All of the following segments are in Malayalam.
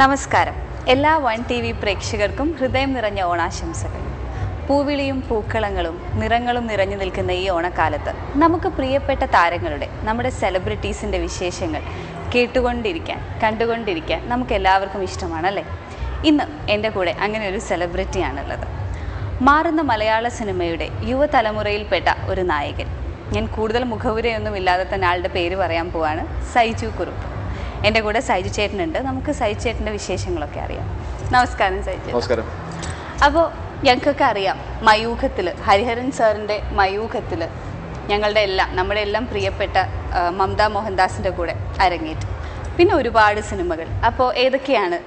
നമസ്കാരം. എല്ലാ വൺ ടി വി പ്രേക്ഷകർക്കും ഹൃദയം നിറഞ്ഞ ഓണാശംസകൾ. പൂവിളിയും പൂക്കളങ്ങളും നിറങ്ങളും നിറഞ്ഞു നിൽക്കുന്ന ഈ ഓണക്കാലത്ത് നമുക്ക് പ്രിയപ്പെട്ട താരങ്ങളുടെ, നമ്മുടെ സെലിബ്രിറ്റീസിൻ്റെ വിശേഷങ്ങൾ കേട്ടുകൊണ്ടിരിക്കാൻ, കണ്ടുകൊണ്ടിരിക്കാൻ നമുക്ക് എല്ലാവർക്കും ഇഷ്ടമാണല്ലേ? ഇന്ന് എൻ്റെ കൂടെ അങ്ങനെ ഒരു സെലിബ്രിറ്റിയാണുള്ളത്. മാറുന്ന മലയാള സിനിമയുടെ യുവതലമുറയിൽപ്പെട്ട ഒരു നായകൻ. ഞാൻ കൂടുതൽ മുഖവുരയൊന്നും ഇല്ലാതെ തന്നെ ആളുടെ പേര് പറയാൻ പോവാണ്. സൈജു കുറുപ്പ്. എൻ്റെ കൂടെ സൈജു ചേട്ടനുണ്ട്. നമുക്ക് സൈജു ചേട്ടൻ്റെ വിശേഷങ്ങളൊക്കെ അറിയാം. നമസ്കാരം സൈജു. നമസ്കാരം. അപ്പോൾ ഞങ്ങൾക്കൊക്കെ അറിയാം, മയൂഖത്തിൽ, ഹരിഹരൻ സാറിൻ്റെ മയൂഖത്തിൽ നമ്മുടെ എല്ലാം പ്രിയപ്പെട്ട മമത മോഹൻദാസിൻ്റെ കൂടെ അരങ്ങേറ്റം. പിന്നെ ഒരുപാട് സിനിമകൾ. അപ്പോൾ ഏതൊക്കെയാണ്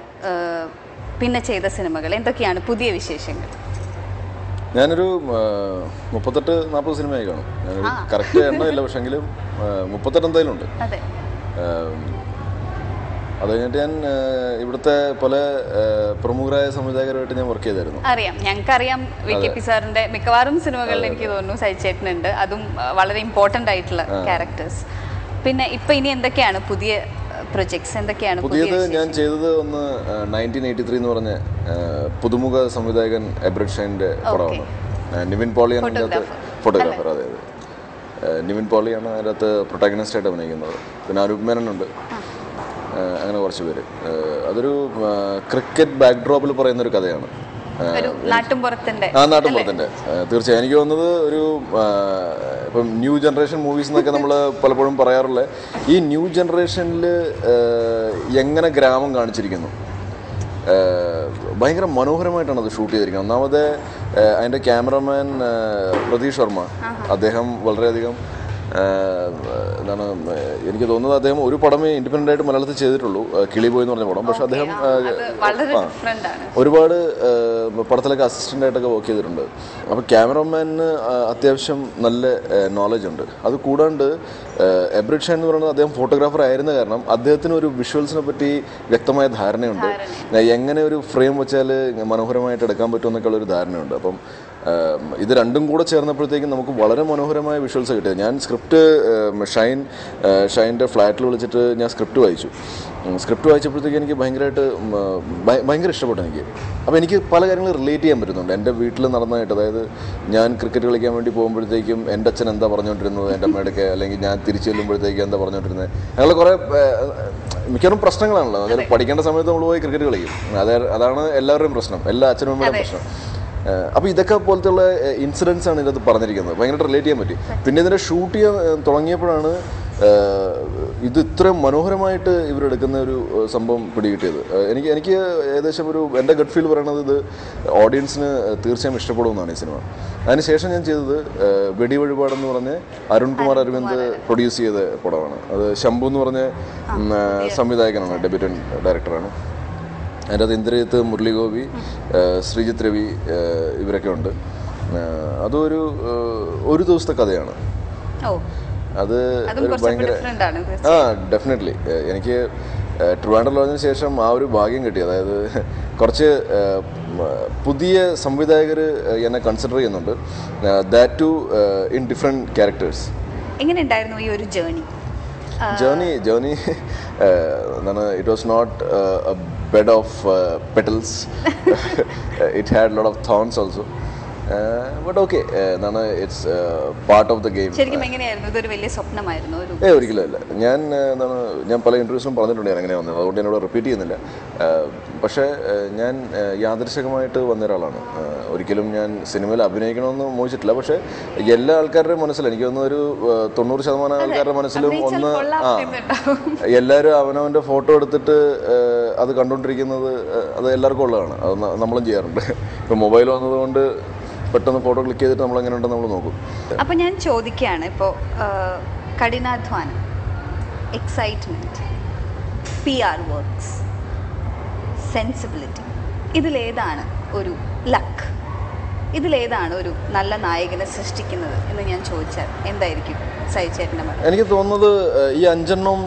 പിന്നെ ചെയ്ത സിനിമകൾ? എന്തൊക്കെയാണ് പുതിയ വിശേഷങ്ങൾ? ഞാനൊരു 38-40 സിനിമയായി കാണും. ഞാനൊരു കറക്റ്റ് എണ്ണമില്ല, പക്ഷെങ്കിലും 38 എന്തായാലും ഉണ്ട്. അതെ. അത് കഴിഞ്ഞിട്ട് ഞാൻ ഇവിടുത്തെ പല പ്രമുഖരായ സംവിധായകരുമായിട്ട് ഞാൻ വർക്ക് ചെയ്തായിരുന്നു. അറിയാം, ഞങ്ങൾക്കറിയാം. വികെപി സാറിന്റെ മിക്കവാറും സിനിമകളിൽ എനിക്ക് തോന്നുന്നു സൈജു ചേട്ടനുണ്ട്. അതും വളരെ ഇമ്പോർട്ടൻ്റ് ആയിട്ടുള്ള ക്യാരക്ടേഴ്സ്. പിന്നെ ഇപ്പൊ ഇനി എന്തൊക്കെയാണ് പുതിയ പ്രൊജക്ട്സ്? എന്തൊക്കെയാണ് പുതിയത്? ഞാൻ ചെയ്തത് ഒന്ന് 1983 എന്ന് പറഞ്ഞ പുതുമുഖ സംവിധായകൻ എബ്രഡ് ഷൈൻ്റെ പടമാണ്. നിവിൻ പോളിയാണ് അതിൻ്റെ ഫോട്ടോഗ്രാഫർ. അതെ അതെ, നിവിൻ പോളിയാണ് അതിനകത്ത് പ്രൊട്ടാഗണിസ്റ്റ് ആയിട്ട് അഭിനയിക്കുന്നത്. പിന്നെ അനൂപ് മേനനുണ്ട്, അങ്ങനെ കുറച്ച് പേര്. അതൊരു ക്രിക്കറ്റ് ബാക്ക്ഡ്രോപ്പിൽ പറയുന്നൊരു കഥയാണ്. നാട്ടുംപുറത്തിൻ്റെ. തീർച്ചയായും എനിക്ക് തോന്നുന്നത് ഒരു ഇപ്പം ന്യൂ ജനറേഷൻ മൂവീസ് എന്നൊക്കെ നമ്മൾ പലപ്പോഴും പറയാറുള്ള ഈ ന്യൂ ജനറേഷനിൽ എങ്ങനെ ഗ്രാമം കാണിച്ചിരിക്കുന്നു, ഭയങ്കര മനോഹരമായിട്ടാണ് അത് ഷൂട്ട് ചെയ്തിരിക്കുന്നത്. ഒന്നാമത് അതിൻ്റെ ക്യാമറമാൻ പ്രതീഷ് ശർമ്മ, അദ്ദേഹം വളരെയധികം എന്താണ്, എനിക്ക് തോന്നുന്നത് അദ്ദേഹം ഒരു പടമേ ഇൻഡിപെൻഡൻ്റ് ആയിട്ട് മലയാളത്തിൽ ചെയ്തിട്ടുള്ളൂ, കിളി ബോയ് എന്ന് പറഞ്ഞ പടം. പക്ഷെ അദ്ദേഹം ഒരുപാട് പടത്തിലൊക്കെ അസിസ്റ്റൻ്റായിട്ടൊക്കെ വർക്ക് ചെയ്തിട്ടുണ്ട്. അപ്പോൾ ക്യാമറമാന് അത്യാവശ്യം നല്ല നോളജ് ഉണ്ട്. അത് കൂടാണ്ട് എബ്രഡ് ഷൈൻ എന്ന് പറയുന്നത് അദ്ദേഹം ഫോട്ടോഗ്രാഫർ ആയിരുന്ന കാരണം അദ്ദേഹത്തിന് ഒരു വിഷ്വൽസിനെ പറ്റി വ്യക്തമായ ധാരണയുണ്ട്. എങ്ങനെ ഒരു ഫ്രെയിം വെച്ചാൽ മനോഹരമായിട്ട് എടുക്കാൻ പറ്റുമെന്നൊക്കെയുള്ള ഒരു ധാരണയുണ്ട്. അപ്പം ഇത് രണ്ടും കൂടെ ചേർന്നപ്പോഴത്തേക്കും നമുക്ക് വളരെ മനോഹരമായ വിഷ്വൽസ് കിട്ടിയത്. ഞാൻ സ്ക്രിപ്റ്റ് ഷൈൻ്റെ ഫ്ലാറ്റിൽ വിളിച്ചിട്ട് ഞാൻ സ്ക്രിപ്റ്റ് വായിച്ചപ്പോഴത്തേക്കും എനിക്ക് ഭയങ്കര ഇഷ്ടപ്പെട്ടു എനിക്ക്. അപ്പോൾ എനിക്ക് പല കാര്യങ്ങൾ റിലേറ്റ് ചെയ്യാൻ പറ്റുന്നുണ്ട് എൻ്റെ വീട്ടിൽ നടന്നതായിട്ട്. അതായത് ഞാൻ ക്രിക്കറ്റ് കളിക്കാൻ വേണ്ടി പോകുമ്പോഴത്തേക്കും എൻ്റെ അച്ഛൻ എന്താ പറഞ്ഞുകൊണ്ടിരുന്നത്, എൻ്റെ അമ്മയുടെയൊക്കെ, അല്ലെങ്കിൽ ഞാൻ തിരിച്ചു ചെല്ലുമ്പോഴത്തേക്കും എന്താ പറഞ്ഞുകൊണ്ടിരുന്നത്, അങ്ങനെ കുറേ മിക്കവാറും പ്രശ്നങ്ങളാണല്ലോ. അതായത് പഠിക്കേണ്ട സമയത്ത് നമ്മൾ പോയി ക്രിക്കറ്റ് കളിക്കും. അതാണ് എല്ലാവരുടെയും പ്രശ്നം, എല്ലാ അച്ഛനും അമ്മയുടെയും പ്രശ്നം. അപ്പോൾ ഇതൊക്കെ പോലത്തെയുള്ള ഇൻസിഡൻസ് ആണ് ഇതിനകത്ത് പറഞ്ഞിരിക്കുന്നത്. ഭയങ്കരമായിട്ട് റിലേറ്റ് ചെയ്യാൻ പറ്റി. പിന്നെ ഇതിൻ്റെ ഷൂട്ട് ചെയ്യാൻ തുടങ്ങിയപ്പോഴാണ് ഇത് ഇത്രയും മനോഹരമായിട്ട് ഇവരെടുക്കുന്ന ഒരു സംഭവം പിടികിട്ടിയത്. എനിക്ക് ഏകദേശം എൻ്റെ ഗട്ട് ഫീൽ പറയണത് ഇത് ഓഡിയൻസിന് തീർച്ചയായും ഇഷ്ടപ്പെടുമെന്നാണ് ഈ സിനിമ. അതിനുശേഷം ഞാൻ ചെയ്തത് വെടി വഴിപാടെന്ന് പറഞ്ഞ് അരുൺകുമാർ അരവിന്ദ് പ്രൊഡ്യൂസ് ചെയ്ത പടമാണ്. അത് ശംഭു എന്ന് പറഞ്ഞ സംവിധായകനാണ്, ഡെബ്യൂട്ടൻ ഡയറക്ടറാണ്. അതിൻ്റെ അത് ഇന്ദ്രജിത്ത്, മുരളി ഗോപി, ശ്രീജിത്ത് രവി ഇവരൊക്കെ ഉണ്ട്. അതൊരു ദിവസത്തെ കഥയാണ്. അത് ഭയങ്കര ഡെഫിനറ്റ്ലി എനിക്ക് ട്രിവാൻഡ്രം വന്നതിന് ശേഷം ആ ഒരു ഭാഗ്യം കിട്ടി. അതായത് കുറച്ച് പുതിയ സംവിധായകർ എന്നെ കൺസിഡർ ചെയ്യുന്നുണ്ട്, that too in different characters. എങ്ങനെയുണ്ടായിരുന്നു ഈ ഒരു ജേർണി? എന്താണ്, it was not a bed of petals. It had a lot of thorns also. But okay, it's part of the game. ശരിക്കും എങ്ങനെയായിരുന്നു? ഇതൊരു വലിയ സ്വപ്നമായിരുന്നു? ഒരിക്കലും അല്ല. ഞാൻ പല ഇൻ്റർവ്യൂസിലും പറഞ്ഞിട്ടുണ്ട് ഞാൻ എങ്ങനെ വന്നത്, അതുകൊണ്ട് എന്നോട് റിപ്പീറ്റ് ചെയ്യുന്നില്ല. പക്ഷേ ഞാൻ യാദൃശ്ചികമായിട്ട് വന്ന ഒരാളാണ്. ഒരിക്കലും ഞാൻ സിനിമയിൽ അഭിനയിക്കണമെന്ന് മോഹിച്ചിട്ടില്ല. പക്ഷേ എല്ലാ ആൾക്കാരുടെയും മനസ്സിൽ, എനിക്ക് തോന്നുന്നു ഒരു 90% ആൾക്കാരുടെ മനസ്സിലും ഒന്ന് എല്ലാവരും അവനവൻ്റെ ഫോട്ടോ എടുത്തിട്ട് അത് കണ്ടുകൊണ്ടിരിക്കുന്നത് അത് എല്ലാവർക്കും ഉള്ളതാണ്. അത് നമ്മളും ചെയ്യാറുണ്ട്. ഇപ്പോൾ മൊബൈൽ വന്നതുകൊണ്ട് പെട്ടെന്ന് ഫോട്ടോ ക്ലിക്ക് ചെയ്തിട്ട് നമ്മൾ എങ്ങനെ ഉണ്ടെന്ന് നമ്മൾ നോക്കും. അപ്പോൾ ഞാൻ ചോദിക്കുകയാണ്, ഇപ്പോൾ കഠിനാധ്വാനം, എക്സൈറ്റ്മെൻറ്റ്, PR വർക്ക്സ്, സെൻസിബിലിറ്റി, ഇതിലേതാണ് ഒരു ലക്ക്? ഇതിലേതാണ് ഒരു നല്ല നായകനെ സൃഷ്ടിക്കുന്നത് എന്ന് ഞാൻ ചോദിച്ചാൽ എന്തായിരിക്കും സൈജു ചേട്ടൻ്റെ മറുപടി? എനിക്ക് തോന്നുന്നത് ഈ 5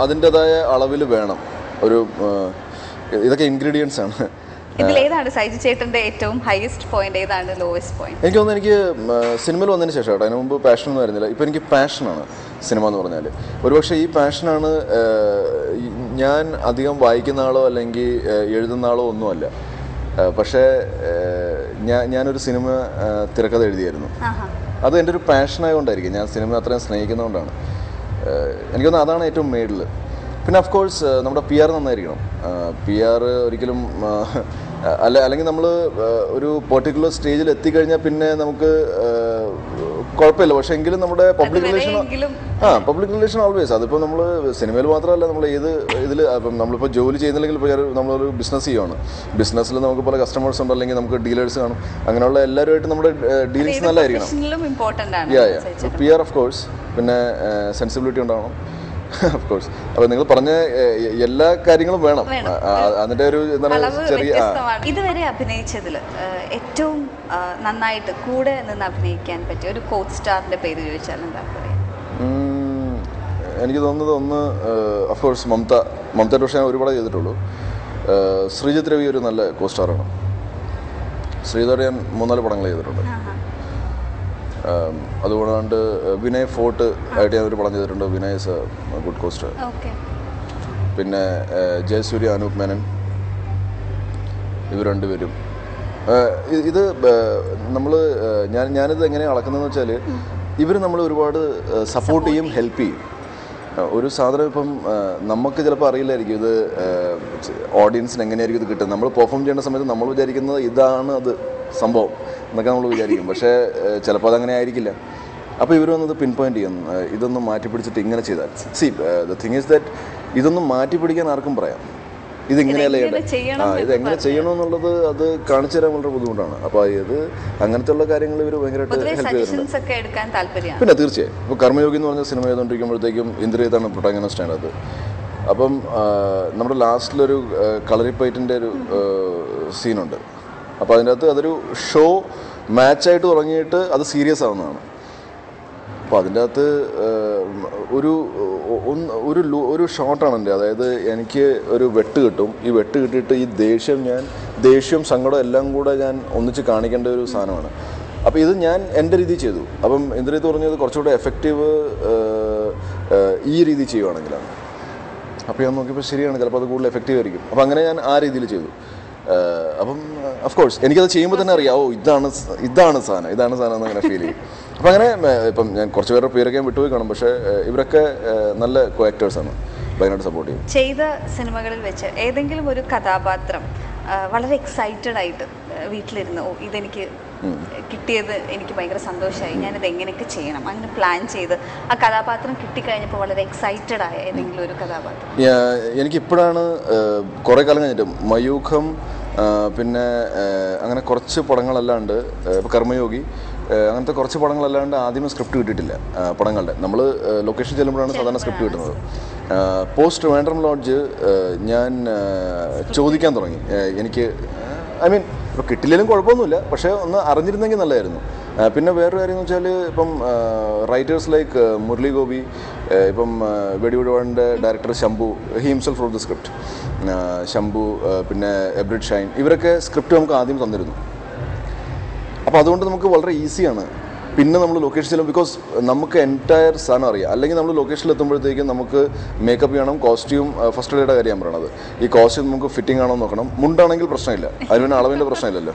അതിൻ്റെതായ അളവിൽ വേണം. ഇതൊക്കെ ഇൻഗ്രീഡിയൻസ് ആണ്. ഇതിലേതാണ് സൈജു ചേട്ടന്റെ ഏറ്റവും ഹയസ്റ്റ് പോയിന്റ്, ഏതാണ് ലോവസ്റ്റ് പോയിന്റ്? എനിക്ക് തോന്നുന്നു എനിക്ക് സിനിമയിൽ വന്നതിന് ശേഷം കേട്ടോ, അതിന് മുമ്പ് പാഷനൊന്നും ആയിരുന്നില്ല. ഇപ്പോൾ എനിക്ക് പാഷനാണ് സിനിമ എന്ന് പറഞ്ഞാൽ. ഒരുപക്ഷെ ഈ പാഷനാണ് ഞാൻ അധികം വായിക്കുന്ന ആളോ അല്ലെങ്കിൽ എഴുതുന്ന ആളോ ഒന്നുമല്ല. പക്ഷേ ഞാനൊരു സിനിമ തിരക്കഥ എഴുതിയായിരുന്നു. അത് എൻ്റെ ഒരു പാഷനായതുകൊണ്ടായിരിക്കും, ഞാൻ സിനിമ അത്രയും സ്നേഹിക്കുന്നതുകൊണ്ടാണ്. എനിക്ക് തോന്നുന്നു അതാണ് ഏറ്റവും മേളിൽ. പിന്നെ ഓഫ് കോഴ്സ് നമ്മുടെ PR നന്നായിരിക്കണം. PR ഒരിക്കലും അല്ലെങ്കിൽ നമ്മൾ ഒരു പെർട്ടിക്കുലർ സ്റ്റേജിൽ എത്തിക്കഴിഞ്ഞാൽ പിന്നെ നമുക്ക് കുഴപ്പമില്ല. പക്ഷേ എങ്കിലും നമ്മുടെ പബ്ലിക് റിലേഷൻ ഓൾവേസ്. അതിപ്പോൾ നമ്മൾ സിനിമയിൽ മാത്രമല്ല, നമ്മൾ ഏത് ഇതിൽ ഇപ്പം നമ്മളിപ്പോൾ ജോലി ചെയ്യുന്നില്ലെങ്കിൽ ഇപ്പോൾ നമ്മളൊരു ബിസിനസ് ചെയ്യുകയാണ്. ബിസിനസ്സിൽ നമുക്ക് പല കസ്റ്റമേഴ്സ് ഉണ്ട്, അല്ലെങ്കിൽ നമുക്ക് ഡീലേഴ്സ് കാണും. അങ്ങനെയുള്ള എല്ലാവരുമായിട്ട് നമ്മുടെ ഡീലിങ്സ് നല്ലതായിരിക്കണം. PR of course. പിന്നെ സെൻസിബിലിറ്റി ഉണ്ടാവണം ഓഫ് കോഴ്സ്. അപ്പോൾ നിങ്ങൾ പറഞ്ഞ എല്ലാ കാര്യങ്ങളും വേണം. അതിൻ്റെ ഒരു എന്താണ് ചെറിയ ഇതുവരെ അഭിനയിച്ചതിൽ ഏറ്റവും നന്നായിട്ട് കൂടെ നിന്ന് അഭിനയിക്കാൻ പറ്റിയ ഒരു കോ സ്റ്റാറിന്റെ പേര് ചോദിച്ചാൽ എന്താ പറയുക? എനിക്ക് തോന്നുന്നത് ഒന്ന് ഓഫ് കോഴ്സ് മമത പക്ഷേ ഞാൻ ഒരുപാട് ചെയ്തിട്ടുള്ളൂ. ശ്രീജിത്ത് രവി ഒരു നല്ല കോ സ്റ്റാറാണ്. ശ്രീധർ ഞാൻ 3-4 പടങ്ങൾ ചെയ്തിട്ടുണ്ട്. അതുകൂടാണ്ട് വിനയ് ഫോർട്ട് ആയിട്ട് ഞാൻ ഒരു പടം ചെയ്തിട്ടുണ്ട്. Vinay is A good co star. പിന്നെ ജയസൂര്യ, അനൂപ് മേനൻ, ഇവർ രണ്ടുപേരും. ഇത് ഞാനിത് എങ്ങനെയാണ് അളക്കുന്നതെന്ന് വെച്ചാൽ, ഇവർ നമ്മൾ ഒരുപാട് സപ്പോർട്ട് ചെയ്യും, ഹെൽപ്പ് ചെയ്യും. ഒരു സാധനം ഇപ്പം നമുക്ക് ചിലപ്പോൾ അറിയില്ലായിരിക്കും ഇത് ഓഡിയൻസിന് എങ്ങനെയായിരിക്കും ഇത് കിട്ടുന്നത്. നമ്മൾ പെർഫോം ചെയ്യുന്ന സമയത്ത് നമ്മൾ വിചാരിക്കുന്നത് ഇതാണ് അത് സംഭവം എന്നൊക്കെ നമ്മൾ വിചാരിക്കും. പക്ഷേ ചിലപ്പോൾ അതങ്ങനെ ആയിരിക്കില്ല. അപ്പോൾ ഇവർ വന്നത് പിൻ പോയിന്റ് ചെയ്യും, ഇതൊന്നും മാറ്റി പിടിച്ചിട്ട് ഇങ്ങനെ ചെയ്താൽ. ദ തിങ് ഈസ് ദാറ്റ് ഇതൊന്നും മാറ്റി പിടിക്കാൻ ആർക്കും പറയാം, ഇതിങ്ങനെയല്ല ഇതെങ്ങനെ ചെയ്യണമെന്നുള്ളത് അത് കാണിച്ചു തരാൻ വളരെ ബുദ്ധിമുട്ടാണ്. അപ്പോൾ ഇത് അങ്ങനത്തെ ഉള്ള കാര്യങ്ങൾ ഇവർ ഭയങ്കരമായിട്ട് ഹെൽപ്പ് ചെയ്തിട്ടുണ്ട്. പിന്നെ തീർച്ചയായും ഇപ്പോൾ കർമ്മയോഗി എന്ന് പറഞ്ഞ സിനിമ ചെയ്തുകൊണ്ടിരിക്കുമ്പോഴത്തേക്കും ഇന്ദ്രിയതാണ് പ്രൊട്ടാഗണിസ്റ്റ് ആണ് അത്. അപ്പം നമ്മുടെ ലാസ്റ്റിലൊരു കളറിപ്പയറ്റിൻ്റെ ഒരു സീനുണ്ട്. അപ്പോൾ അതിൻ്റെ അകത്ത് അതൊരു ഷോ മാച്ചായിട്ട് തുടങ്ങിയിട്ട് അത് സീരിയസ് ആവുന്നതാണ്. അപ്പോൾ അതിൻ്റെ അകത്ത് ഒരു ഷോട്ടാണ് എൻ്റെ. അതായത് എനിക്ക് ഒരു വെട്ട് കിട്ടും. ഈ വെട്ട് കിട്ടിയിട്ട് ഈ ദേഷ്യം സങ്കടം എല്ലാം കൂടെ ഞാൻ ഒന്നിച്ച് കാണിക്കേണ്ട ഒരു സാധനമാണ്. അപ്പോൾ ഇത് ഞാൻ എൻ്റെ രീതി ചെയ്തു. അപ്പം ഇന്ദ്രിയത്ത് പറഞ്ഞത് കുറച്ചുകൂടെ എഫക്റ്റീവ് ഈ രീതി ചെയ്യുവാണെങ്കിലാണ്. അപ്പോൾ ഞാൻ നോക്കിയപ്പോൾ ശരിയാണ്, ചിലപ്പോൾ അത് കൂടുതൽ എഫക്റ്റീവ് ആയിരിക്കും. അപ്പോൾ അങ്ങനെ ഞാൻ ആ രീതിയിൽ ചെയ്തു. അപ്പം ഓഫ് കോഴ്സ് എനിക്കത് ചെയ്യുമ്പോൾ തന്നെ അറിയാം, ഇതാണ് സാധനം എന്നങ്ങനെ ഫീൽ ചെയ്യും. അപ്പം അങ്ങനെ ഇപ്പം ഞാൻ കുറച്ച് പേരുടെ പേരൊക്കെ ഞാൻ വിട്ടുപോയി കാണും. പക്ഷേ ഇവരൊക്കെ നല്ല കോ ആക്ടേഴ്സാണ്, ഭയങ്കരമായിട്ട് സപ്പോർട്ട് ചെയ്യും. ചെയ്ത സിനിമകളിൽ വെച്ച് ഏതെങ്കിലും ഒരു കഥാപാത്രം വളരെ എക്സൈറ്റഡ് ആയിട്ട് വീട്ടിലിരുന്ന് ഇതെനിക്ക് കിട്ടിയത് എനിക്ക് ഭയങ്കര സന്തോഷമായി, ഞാനിത് എങ്ങനെയൊക്കെ ചെയ്യണം, അങ്ങനെ പ്ലാൻ ചെയ്ത് ആ കഥാപാത്രം കിട്ടിക്കഴിഞ്ഞപ്പോൾ വളരെ എക്സൈറ്റഡ് ആയ ഏതെങ്കിലും ഒരു കഥാപാത്രം? എനിക്കിപ്പോഴാണ് കുറേ കാലം കഴിഞ്ഞിട്ട് മയൂഖം, പിന്നെ അങ്ങനെ കുറച്ച് പടങ്ങളല്ലാണ്ട് ഇപ്പോൾ കർമ്മയോഗി, അങ്ങനത്തെ കുറച്ച് പടങ്ങളല്ലാണ്ട് ആദ്യമേ സ്ക്രിപ്റ്റ് കിട്ടിയിട്ടില്ല പടങ്ങളുടെ. നമ്മൾ ലൊക്കേഷൻ ചെല്ലുമ്പോഴാണ് സാധാരണ സ്ക്രിപ്റ്റ് കിട്ടുന്നത്. പോസ്റ്റ് ട്രിവാൻഡ്രം ലോഡ്ജ് ഞാൻ ചോദിക്കാൻ തുടങ്ങി. എനിക്ക് ഇപ്പോൾ കിട്ടില്ലെങ്കിലും കുഴപ്പമൊന്നുമില്ല, പക്ഷേ ഒന്ന് അറിഞ്ഞിരുന്നെങ്കിൽ നല്ലതായിരുന്നു. പിന്നെ വേറൊരു കാര്യം എന്ന് വെച്ചാൽ, ഇപ്പം റൈറ്റേഴ്സ് ലൈക്ക് മുരളി ഗോപി, ഇപ്പം വെടിവിടുവാടിൻ്റെ director Shambhu, he himself wrote the script, Shambhu, പിന്നെ എബ്രിഡ് ഷൈൻ, ഇവരൊക്കെ സ്ക്രിപ്റ്റ് നമുക്ക് ആദ്യം തന്നിരുന്നു. അപ്പോൾ അതുകൊണ്ട് നമുക്ക് വളരെ ഈസിയാണ് പിന്നെ നമ്മൾ ലൊക്കേഷൻ ചെല്ലും. ബിക്കോസ് നമുക്ക് എൻറ്റയർ സാധനം അറിയാം. അല്ലെങ്കിൽ നമ്മൾ ലൊക്കേഷനിൽ എത്തുമ്പോഴത്തേക്കും നമുക്ക് മേക്കപ്പ് ചെയ്യണം, കോസ്റ്റ്യൂം ഫസ്റ്റ് ഡേയുടെ കാര്യം ഞാൻ പറയണത്. ഈ കോസ്റ്റ്യൂം നമുക്ക് ഫിറ്റിംഗ് ആണോ നോക്കണം. മുണ്ടാണെങ്കിൽ പ്രശ്നമില്ല, അതിന് പിന്നെ അളവിൻ്റെ പ്രശ്നമില്ലല്ലോ.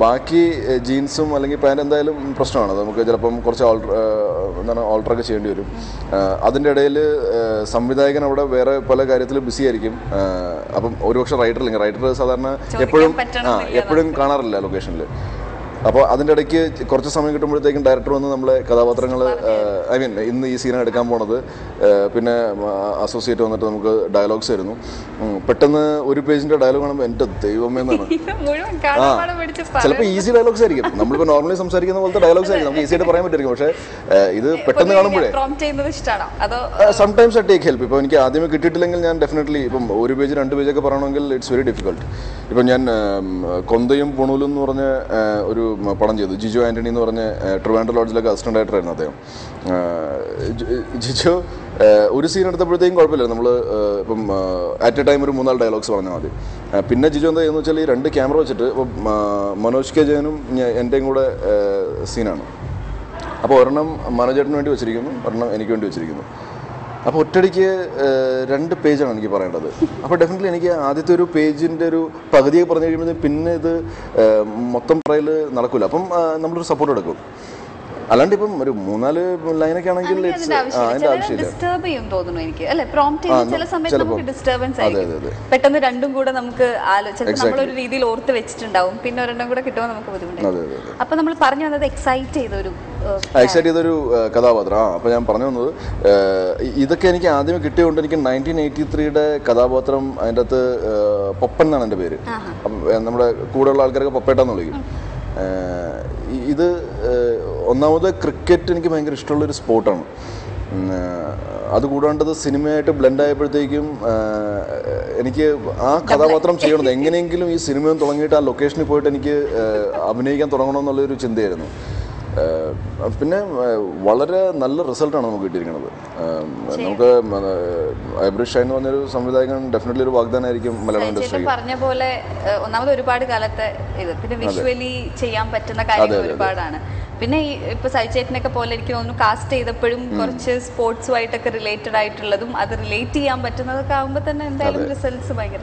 ബാക്കി ജീൻസും അല്ലെങ്കിൽ പാൻറ് എന്തായാലും പ്രശ്നമാണ്. നമുക്ക് ചിലപ്പം കുറച്ച് ഓൾട്ടറൊക്കെ ചെയ്യേണ്ടി വരും. അതിൻ്റെ ഇടയിൽ സംവിധായകൻ അവിടെ വേറെ പല കാര്യത്തിൽ ബിസി ആയിരിക്കും. അപ്പം ഒരുപക്ഷെ റൈറ്റർ സാധാരണ എപ്പോഴും കാണാറില്ല ലൊക്കേഷനിൽ. അപ്പോൾ അതിൻ്റെ ഇടയ്ക്ക് കുറച്ച് സമയം കിട്ടുമ്പോഴത്തേക്കും ഡയറക്ടർ വന്ന് നമ്മളെ കഥാപാത്രങ്ങൾ ഇന്ന് ഈ സീനാണ് എടുക്കാൻ പോണത്, പിന്നെ അസോസിയേറ്റ് വന്നിട്ട് നമുക്ക് ഡയലോഗ്സ് ആയിരുന്നു. പെട്ടെന്ന് ഒരു പേജിൻ്റെ ഡയലോഗ് കാണുമ്പോൾ എൻ്റെ ദൈവമേന്നാണ്. ചിലപ്പോൾ ഈസി ഡയലോഗ്സ് ആയിരിക്കും, നമ്മളിപ്പോൾ നോർമലി സംസാരിക്കുന്ന പോലത്തെ ഡയലോഗ്സ് ആയിരിക്കും, നമുക്ക് ഈസി ആയിട്ട് പറയാൻ പറ്റുമായിരിക്കും. പക്ഷേ ഇത് പെട്ടെന്ന് കാണുമ്പോഴേ സംടൈംസ് ഐ ടേക്ക് ഹെൽപ്പ്. ഇപ്പോൾ എനിക്ക് ആദ്യമേ കിട്ടിയിട്ടില്ലെങ്കിൽ ഞാൻ ഡെഫിനറ്റ്ലി ഇപ്പം 1 പേജ് 2 പേജൊക്കെ പറയണമെങ്കിൽ ഇറ്റ്സ് വെരി ഡിഫിക്കൾട്ട്. ഇപ്പം ഞാൻ കൊന്തയും പുണൂലും എന്ന് പറഞ്ഞ ഒരു പടം ചെയ്തു. ജിജോ ആൻ്റണി എന്ന് പറഞ്ഞ ട്രിവാൻഡ്രം ലോഡ്ജിലൊക്കെ അസിസ്റ്റൻ്റ് ഡയറക്ടറായിരുന്നു അദ്ദേഹം. ജിജോ ഒരു സീൻ എടുത്തപ്പോഴത്തേക്കും കുഴപ്പമില്ല, നമ്മൾ ഇപ്പം അറ്റ് എ ടൈം ഒരു 3-4 ഡയലോഗ്സ് പറഞ്ഞാൽ മതി. പിന്നെ ജിജോ എന്താ ചെയ്യുന്നത് വെച്ചാൽ ഈ 2 ക്യാമറ വെച്ചിട്ട് ഇപ്പം മനോജ് കെ ജയനും എൻ്റെയും കൂടെ സീനാണ്. അപ്പോൾ ഒരെണ്ണം മനോജേട്ടന് വേണ്ടി വെച്ചിരിക്കുന്നു, ഒരെണ്ണം എനിക്ക് വേണ്ടി വെച്ചിരിക്കുന്നു. അപ്പോൾ ഒറ്റയടിക്ക് 2 പേജാണ് എനിക്ക് പറയേണ്ടത്. അപ്പോൾ ഡെഫിനറ്റ്ലി എനിക്ക് ആദ്യത്തെ ഒരു പേജിൻ്റെ ഒരു പകുതിയൊക്കെ പറഞ്ഞു കഴിയുമ്പോഴത്തേക്കും പിന്നെ ഇത് മൊത്തം പറയൽ നടക്കില്ല. അപ്പം നമ്മളൊരു സപ്പോർട്ട് എടുക്കും. അല്ലാണ്ട് ഇപ്പം ഒരു 3-4 ലൈനൊക്കെ ആണെങ്കിൽ അതിന്റെ ആവശ്യമില്ല. ഡിസ്റ്റർബ് ചെയ്യും തോന്നുന്നു എനിക്ക്, അല്ലെ? പ്രോംപ്റ്റ് ചെയ്യുന്ന ചില സമയത്ത് നമുക്ക് ഡിസ്റ്റർബൻസ് ആയിരിക്കും. പെട്ടെന്ന് 2ഉം കൂടെ നമുക്ക് നമ്മളൊരു രീതിയിൽ ഓർത്ത് വെച്ചിട്ടുണ്ടാവും, പിന്നെ ഒരെണ്ണം കൂടെ കിട്ടുമ്പോൾ നമുക്ക് ബുദ്ധിമുട്ടായിരിക്കും. അപ്പൊ നമ്മൾ പറഞ്ഞു വന്നത് എക്സൈറ്റ് ചെയ്തൊരു കഥാപാത്രം. അപ്പോൾ ഞാൻ പറഞ്ഞു വന്നത് ഇതൊക്കെ എനിക്ക് ആദ്യമേ കിട്ടിയതുകൊണ്ട് എനിക്ക് 1983 കഥാപാത്രം അതിൻ്റെ അകത്ത് പൊപ്പൻ എന്നാണ് എൻ്റെ പേര്. നമ്മുടെ കൂടെയുള്ള ആൾക്കാരൊക്കെ പൊപ്പേട്ടാന്ന് വിളിക്കും. ഇത് ഒന്നാമത് ക്രിക്കറ്റ് എനിക്ക് ഭയങ്കര ഇഷ്ടമുള്ളൊരു സ്പോർട്ടാണ്. അതുകൂടാണ്ടത് സിനിമയായിട്ട് ബ്ലെൻഡ് ആയപ്പോഴത്തേക്കും എനിക്ക് ആ കഥാപാത്രം ചെയ്യണത് എങ്ങനെയെങ്കിലും ഈ സിനിമയും തുടങ്ങിയിട്ട് ആ ലൊക്കേഷനിൽ പോയിട്ട് എനിക്ക് അഭിനയിക്കാൻ തുടങ്ങണമെന്നുള്ളൊരു ചിന്തയായിരുന്നു. പിന്നെ വളരെ നല്ല റിസൾട്ടാണ് നമുക്ക് കിട്ടിയിരിക്കുന്നത്. നമുക്ക് ഐബ്രിഷ് ഷൈൻ എന്ന് പറഞ്ഞൊരു സംവിധായകൻ ഡെഫിനറ്റ്ലി ഒരു വാഗ്ദാനമായിരിക്കും മലയാളം ഇൻഡസ്ട്രി. പറഞ്ഞ പോലെ ഒന്നാമത് ഒരുപാട് കാലത്തെ ഇത്, പിന്നെ വിഷ്വലി ചെയ്യാൻ പറ്റുന്ന കാര്യങ്ങൾ ഒരുപാടാണ്. പിന്നെ ഇപ്പൊ സൈചേട്ടനൊക്കെ പോലെ എനിക്ക് തോന്നുന്നു കാസ്റ്റ് ചെയ്തപ്പോഴും കുറച്ച് സ്പോർട്സുമായിട്ടൊക്കെ റിലേറ്റഡ് ആയിട്ടുള്ളതും അത് റിലേറ്റ് ചെയ്യാൻ പറ്റുന്നതൊക്കെ ആകുമ്പോൾ തന്നെ എന്തായാലും റിസൾട്ട്സ് ഭയങ്കര